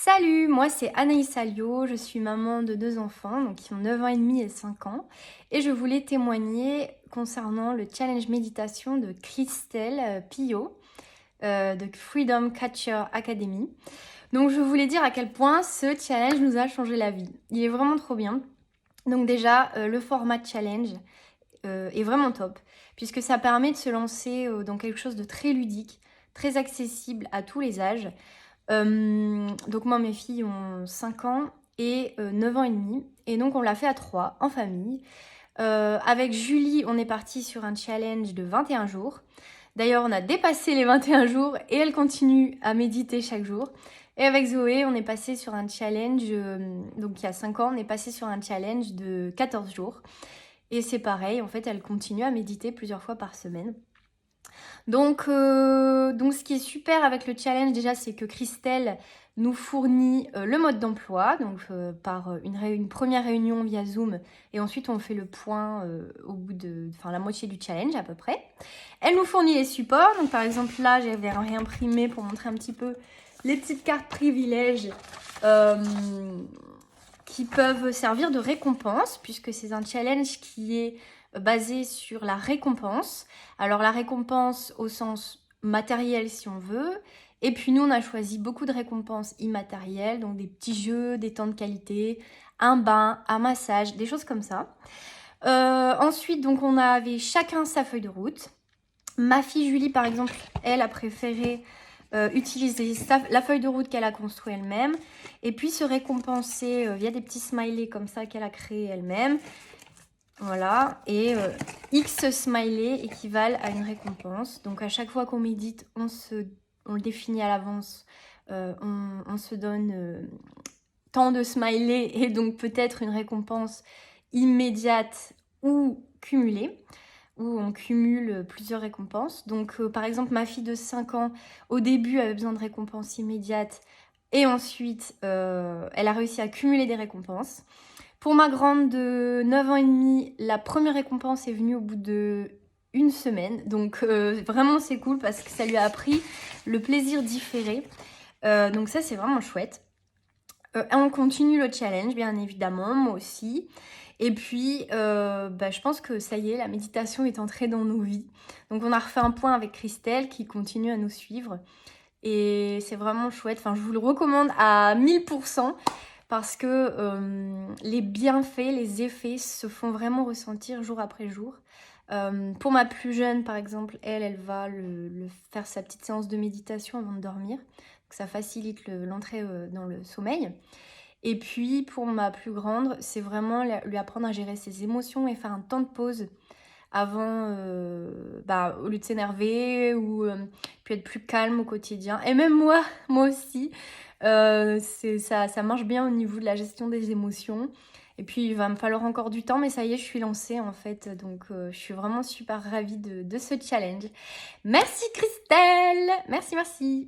Salut, moi c'est Anaïs Alliot, je suis maman de 2 enfants, donc qui ont 9 ans et demi et 5 ans. Et je voulais témoigner concernant le challenge méditation de Christelle Pillot de Freedom Catcher Academy. Donc je voulais dire à quel point ce challenge nous a changé la vie. Il est vraiment trop bien. Donc déjà, le format challenge est vraiment top, puisque ça permet de se lancer dans quelque chose de très ludique, très accessible à tous les âges. Donc moi, mes filles ont 5 ans et 9 ans et demi. Et donc on l'a fait à 3, en famille. Avec Julie, on est parti sur un challenge de 21 jours. D'ailleurs, on a dépassé les 21 jours et elle continue à méditer chaque jour. Et avec Zoé, on est passé sur un challenge, donc il y a 5 ans, on est passé sur un challenge de 14 jours. Et c'est pareil, en fait, elle continue à méditer plusieurs fois par semaine. Donc ce qui est super avec le challenge déjà, c'est que Christelle nous fournit le mode d'emploi, donc par une première réunion via Zoom, et ensuite on fait le point au bout de la moitié du challenge à peu près. Elle nous fournit les supports, donc par exemple là j'avais réimprimé pour montrer un petit peu les petites cartes privilèges qui peuvent servir de récompense, puisque c'est un challenge qui est basé sur la récompense. Alors la récompense au sens matériel si on veut, et puis nous on a choisi beaucoup de récompenses immatérielles, donc des petits jeux, des temps de qualité, un bain, un massage, des choses comme ça. Ensuite donc on avait chacun sa feuille de route. Ma fille Julie par exemple, elle a préféré utiliser la feuille de route qu'elle a construite elle-même et puis se récompenser via des petits smileys comme ça qu'elle a créés elle-même. Voilà, et X smileys équivalent à une récompense. Donc à chaque fois qu'on médite, on le définit à l'avance, on se donne tant de smileys et donc peut-être une récompense immédiate ou cumulée, où on cumule plusieurs récompenses. Donc par exemple, ma fille de 5 ans, au début, avait besoin de récompenses immédiates et ensuite, elle a réussi à cumuler des récompenses. Pour ma grande de 9 ans et demi, la première récompense est venue au bout de une semaine. Donc vraiment c'est cool parce que ça lui a appris le plaisir différé. Donc ça c'est vraiment chouette. On continue le challenge bien évidemment, moi aussi. Et puis je pense que ça y est, la méditation est entrée dans nos vies. Donc on a refait un point avec Christelle qui continue à nous suivre. Et c'est vraiment chouette. Enfin, je vous le recommande à 1000%. Parce que les bienfaits, les effets se font vraiment ressentir jour après jour. Pour ma plus jeune, par exemple, elle va faire sa petite séance de méditation avant de dormir. Donc ça facilite l'entrée dans le sommeil. Et puis pour ma plus grande, c'est vraiment lui apprendre à gérer ses émotions et faire un temps de pause avant, au lieu de s'énerver ou puis être plus calme au quotidien. Et même moi aussi, ça marche bien au niveau de la gestion des émotions. Et puis il va me falloir encore du temps, mais ça y est, je suis lancée en fait. Donc je suis vraiment super ravie de ce challenge. Merci Christelle! Merci, merci!